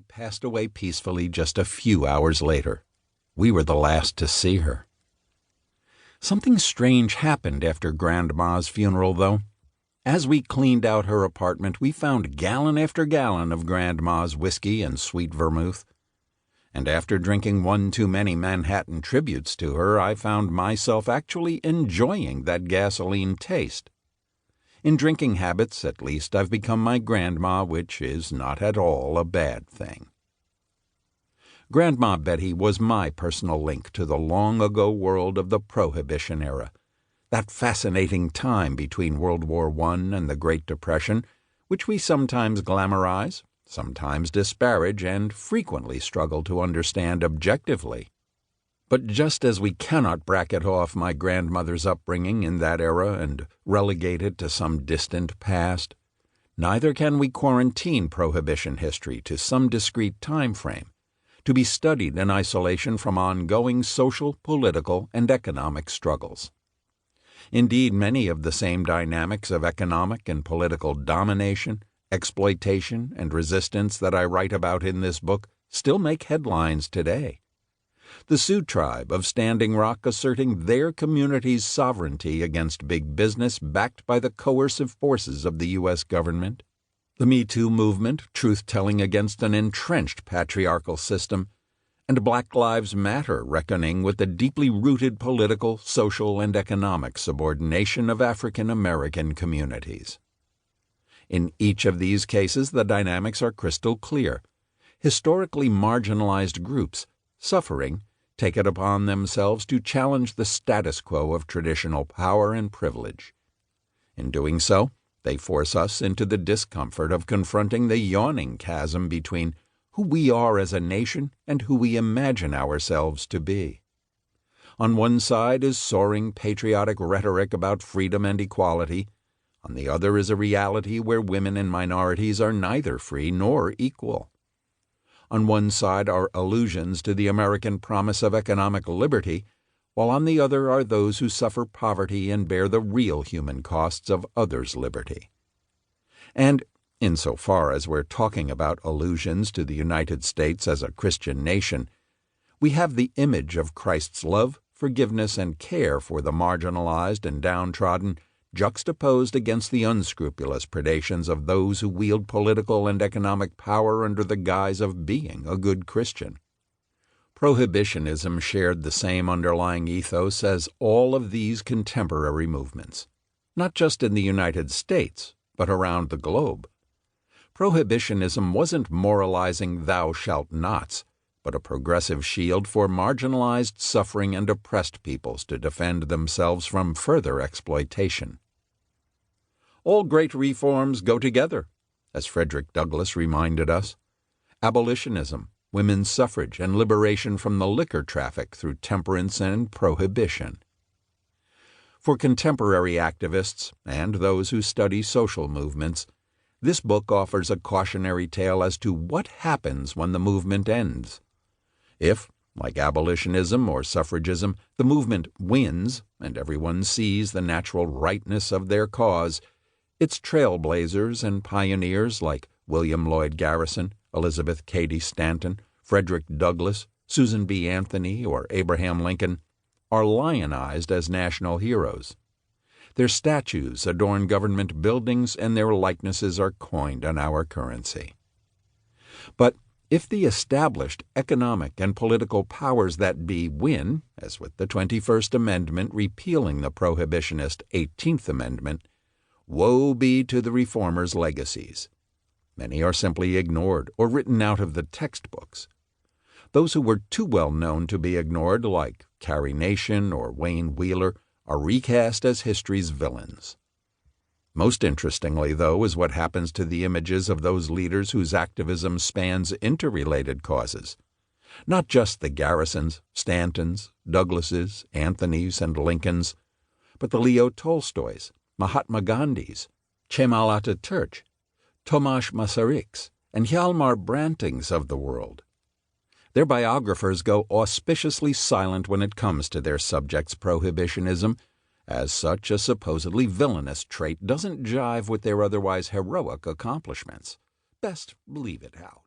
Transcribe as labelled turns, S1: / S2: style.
S1: passed away peacefully just a few hours later. We were the last to see her. Something strange happened after Grandma's funeral, though. As we cleaned out her apartment, we found gallon after gallon of Grandma's whiskey and sweet vermouth. And after drinking one too many Manhattan tributes to her, I found myself actually enjoying that gasoline taste. In drinking habits, at least, I've become my grandma, which is not at all a bad thing. Grandma Betty was my personal link to the long-ago world of the Prohibition era, that fascinating time between World War I and the Great Depression, which we sometimes glamorize, sometimes disparage, and frequently struggle to understand objectively. But just as we cannot bracket off my grandmother's upbringing in that era and relegate it to some distant past, neither can we quarantine Prohibition history to some discrete time frame, to be studied in isolation from ongoing social, political, and economic struggles. Indeed, many of the same dynamics of economic and political domination, exploitation, and resistance that I write about in this book still make headlines today. The Sioux tribe of Standing Rock asserting their community's sovereignty against big business backed by the coercive forces of the U.S. government. The Me Too movement, truth-telling against an entrenched patriarchal system, and Black Lives Matter reckoning with the deeply rooted political, social, and economic subordination of African American communities. In each of these cases, the dynamics are crystal clear. Historically marginalized groups, suffering, take it upon themselves to challenge the status quo of traditional power and privilege. In doing so, they force us into the discomfort of confronting the yawning chasm between who we are as a nation and who we imagine ourselves to be. On one side is soaring patriotic rhetoric about freedom and equality. On the other is a reality where women and minorities are neither free nor equal. On one side are allusions to the American promise of economic liberty, while on the other are those who suffer poverty and bear the real human costs of others' liberty. And, insofar as we're talking about allusions to the United States as a Christian nation, we have the image of Christ's love, forgiveness, and care for the marginalized and downtrodden juxtaposed against the unscrupulous predations of those who wield political and economic power under the guise of being a good Christian. Prohibitionism shared the same underlying ethos as all of these contemporary movements, not just in the United States, but around the globe. Prohibitionism wasn't moralizing thou shalt nots, but a progressive shield for marginalized, suffering, and oppressed peoples to defend themselves from further exploitation. All great reforms go together, as Frederick Douglass reminded us. Abolitionism, women's suffrage, and liberation from the liquor traffic through temperance and prohibition. For contemporary activists and those who study social movements, this book offers a cautionary tale as to what happens when the movement ends. If, like abolitionism or suffragism, the movement wins and everyone sees the natural rightness of their cause, its trailblazers and pioneers like William Lloyd Garrison, Elizabeth Cady Stanton, Frederick Douglass, Susan B. Anthony, or Abraham Lincoln are lionized as national heroes. Their statues adorn government buildings and their likenesses are coined on our currency. But if the established economic and political powers that be win, as with the 21st Amendment repealing the prohibitionist 18th Amendment, woe be to the reformers' legacies. Many are simply ignored or written out of the textbooks. Those who were too well known to be ignored, like Carrie Nation or Wayne Wheeler, are recast as history's villains. Most interestingly, though, is what happens to the images of those leaders whose activism spans interrelated causes. Not just the Garrisons, Stantons, Douglasses, Anthonys, and Lincolns, but the Leo Tolstoys, Mahatma Gandhis, Kemal Atatürk, Thomás Masaryks, and Hjalmar Brantings of the world. Their biographers go auspiciously silent when it comes to their subjects' prohibitionism. As such, a supposedly villainous trait doesn't jive with their otherwise heroic accomplishments. Best leave it out.